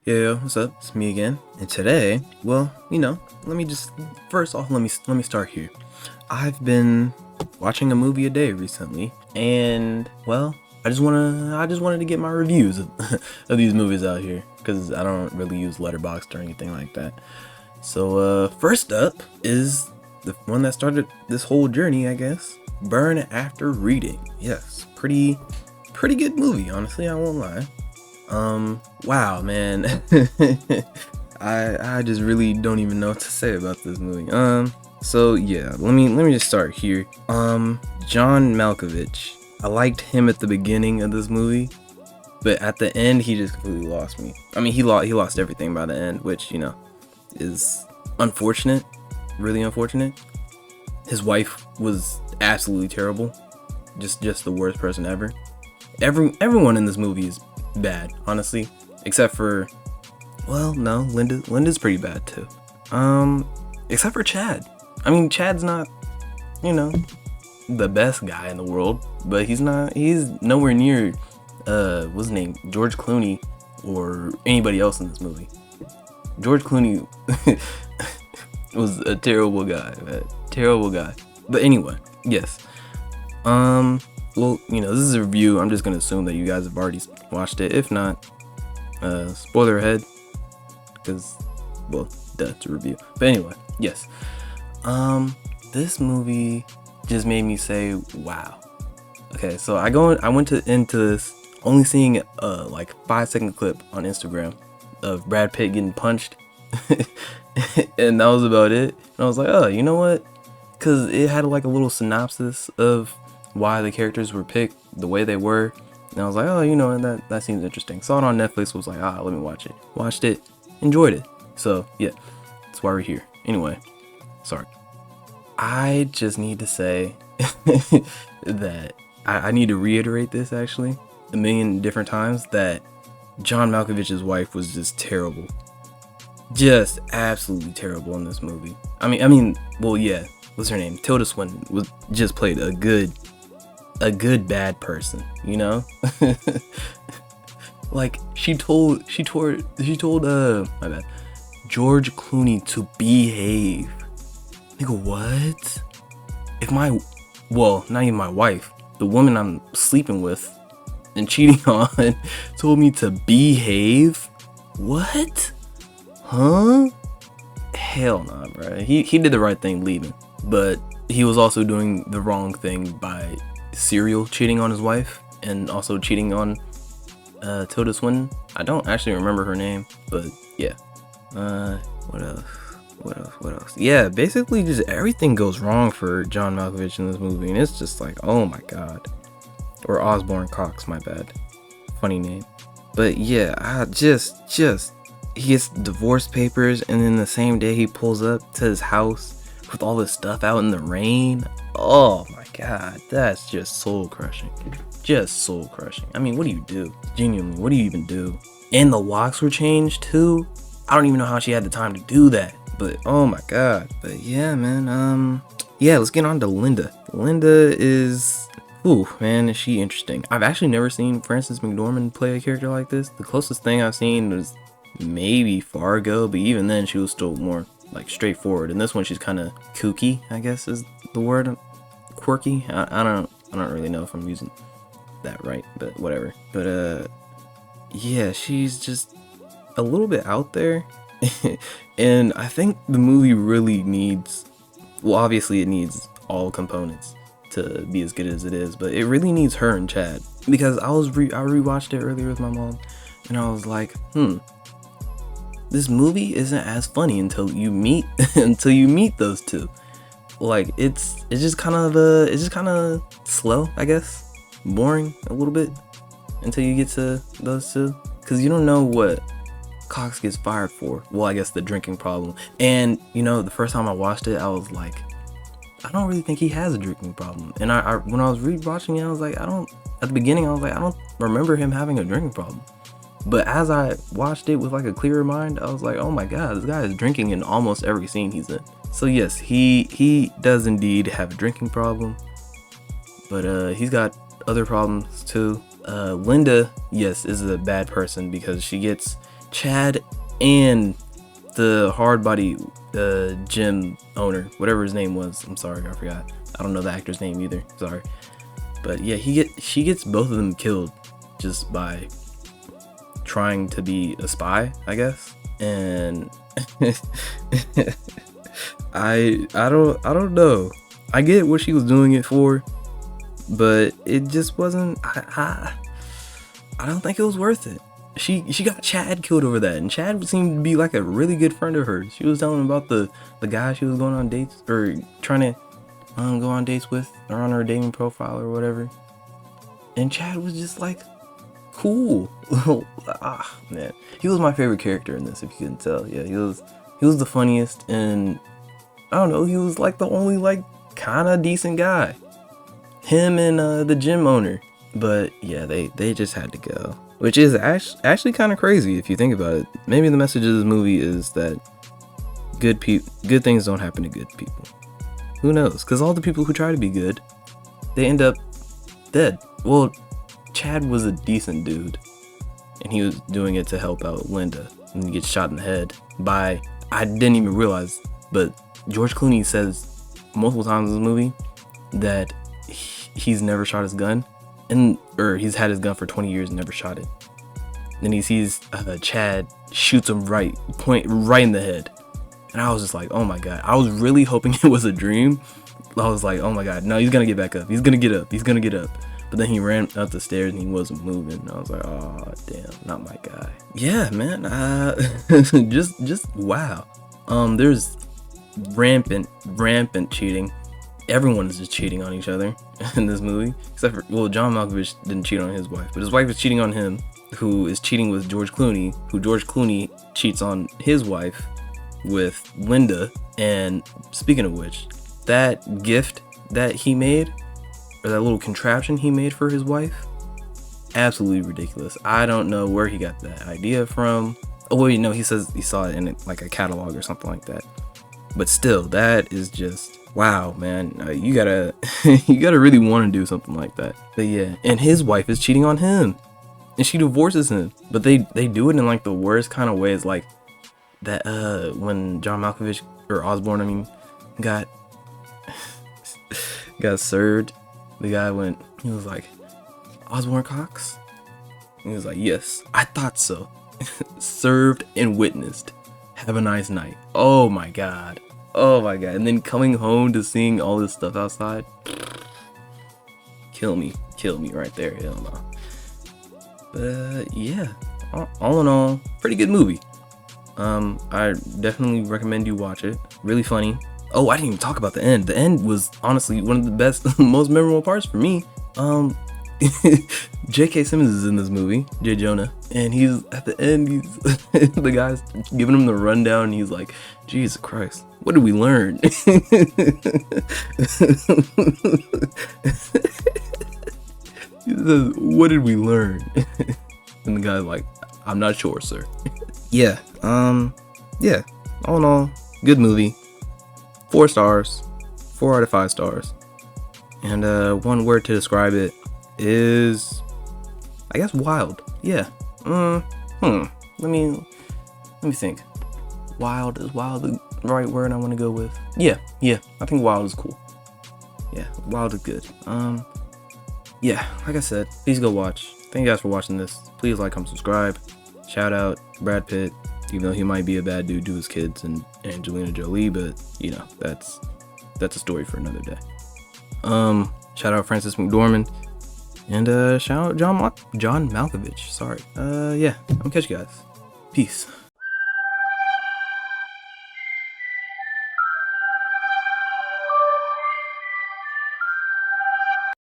Yo, what's up? It's me again. And today, let me just first off let me start here. I've been watching a movie a day recently, and I just wanted to get my reviews of, of these movies out here because I don't really use Letterboxd or anything like that. So, first up is the one that started this whole journey, I guess. Burn After Reading. Yes, pretty good movie, honestly, I won't lie. Wow, man. I just really don't even know what to say about this movie. So yeah, let me just start here. John Malkovich. I liked him at the beginning of this movie, but at the end he just completely lost me. I mean, he lost everything by the end, which, is unfortunate, really unfortunate. His wife was absolutely terrible. Just the worst person ever. Everyone in this movie is bad, honestly, except for, well, no, Linda's pretty bad too. Except for Chad. I mean, Chad's not, the best guy in the world, but he's nowhere near what's his name, George Clooney, or anybody else in this movie. George Clooney was a terrible guy, man. Terrible guy. But anyway, yes. Well, this is a review. I'm just gonna assume that you guys have already watched it. If not, spoiler ahead, because, well, it's a review. But anyway, yes. This movie just made me say, wow. Okay, so I went into this only seeing like 5-second clip on Instagram of Brad Pitt getting punched, and that was about it. And I was like, oh, you know what? Because it had like a little synopsis of why the characters were picked the way they were, and I was like, oh, that seems interesting. Saw it on Netflix, was like, let me watch it. Watched it, enjoyed it. So yeah, that's why we're here. Anyway, sorry. I just need to say that I need to reiterate this actually a million different times, that John Malkovich's wife was just terrible, just absolutely terrible in this movie. I mean, well, yeah. What's her name? Tilda Swinton was just played a good bad person, like she told my bad, George Clooney to behave. Nigga, what? Not even my wife, the woman I'm sleeping with and cheating on told me to behave? What? Huh? Hell nah, bro. He did the right thing leaving, but he was also doing the wrong thing by serial cheating on his wife and also cheating on Tilda Swinton. I don't actually remember her name, but yeah. What else? Yeah, basically just everything goes wrong for John Malkovich in this movie, and it's just like, oh my god. Or Osborne Cox, my bad. Funny name. But yeah, I just he gets divorce papers, and then the same day he pulls up to his house with all this stuff out in the rain. Oh my god, that's just soul crushing. Just soul crushing. I mean, what do you do? Genuinely, what do you even do? And the locks were changed too. I don't even know how she had the time to do that. But oh my god. But yeah, man. Yeah, let's get on to Linda. Linda is, ooh, man, is she interesting. I've actually never seen Frances McDormand play a character like this. The closest thing I've seen was maybe Fargo, but even then she was still more like straightforward. And this one she's kind of kooky, I guess is the word. Quirky. I don't really know if I'm using that right, but whatever. But yeah, she's just a little bit out there. And I think the movie really needs, well, obviously it needs all components to be as good as it is, but it really needs her and Chad, because I rewatched it earlier with my mom, and I was like, this movie isn't as funny until you meet those two. Like it's just kind of slow, I guess, boring a little bit until you get to those two, because you don't know what Cox gets fired for. Well, I guess the drinking problem. And the first time I watched it, I was like, I don't really think he has a drinking problem. And I when I was rewatching it, I was like, at the beginning I was like, I don't remember him having a drinking problem. But as I watched it with like a clearer mind, I was like, oh my god, this guy is drinking in almost every scene he's in. So yes, he does indeed have a drinking problem, but he's got other problems too. Linda, yes, is a bad person because she gets Chad and the hard body gym owner, whatever his name was. I'm sorry, I forgot. I don't know the actor's name either. Sorry. But yeah, she gets both of them killed just by trying to be a spy, I guess. And I don't know. I get what she was doing it for, but it just wasn't. I don't think it was worth it. She got Chad killed over that, and Chad seemed to be like a really good friend of hers. She was telling him about the guy she was going on dates or trying to go on dates with, or on her dating profile or whatever. And Chad was just like cool. Man, he was my favorite character in this, if you couldn't tell. Yeah, he was the funniest, and I don't know, he was like the only like kind of decent guy. Him and the gym owner. But yeah, they just had to go, which is actually kind of crazy if you think about it. Maybe the message of this movie is that good things don't happen to good people. Who knows? Because all the people who try to be good, they end up dead. Well, Chad was a decent dude, and he was doing it to help out Linda, and he gets shot in the head by, I didn't even realize, but George Clooney says multiple times in this movie that he's never shot his gun, or he's had his gun for 20 years and never shot it. Then he sees Chad shoots him point right in the head, and I was just like, oh my god. I was really hoping it was a dream. I was like, oh my god, no, he's gonna get back up. He's gonna get up. He's gonna get up. But then he ran up the stairs and he wasn't moving. I was like, oh damn, not my guy. Yeah, man. Just wow. There's rampant cheating. Everyone is just cheating on each other in this movie, except for, well, John Malkovich didn't cheat on his wife, but his wife is cheating on him, who is cheating with George Clooney, who George Clooney cheats on his wife with Linda. And speaking of which, that gift that he made, or that little contraption he made for his wife, absolutely ridiculous. I don't know where he got that idea from. Oh wait, no, he says he saw it in like a catalog or something like that. But still, that is just wow, man. You gotta really want to do something like that. But yeah, and his wife is cheating on him, and she divorces him. But they do it in like the worst kind of ways, like that when John Malkovich, or Osborne, I mean, got served. The guy he was like, Osborne Cox? And he was like, yes, I thought so. Served and witnessed. Have a nice night. Oh my god. Oh my god. And then coming home to seeing all this stuff outside. Kill me right there. Hell no. But yeah, all in all, pretty good movie. I definitely recommend you watch it. Really funny. Oh, I didn't even talk about the end. The end was honestly one of the best, most memorable parts for me. J.K. Simmons is in this movie, J. Jonah, and he's at the end. He's the guy's giving him the rundown, and he's like, "Jesus Christ, what did we learn?" He says, "What did we learn?" And the guy's like, "I'm not sure, sir." Yeah. Yeah. All in all, good movie. 4 stars. 4 out of 5 stars. And one word to describe it is, I guess, wild. Yeah. Let me think. Wild, is wild the right word I want to go with? Yeah. I think wild is cool. Yeah, wild is good. Yeah, like I said, please go watch. Thank you guys for watching this. Please like, comment, subscribe. Shout out Brad Pitt, even though he might be a bad dude to his kids and Angelina Jolie, but you know, that's a story for another day. Shout out Frances McDormand, and shout out John Malkovich. Sorry. Yeah, I'm gonna catch you guys. Peace.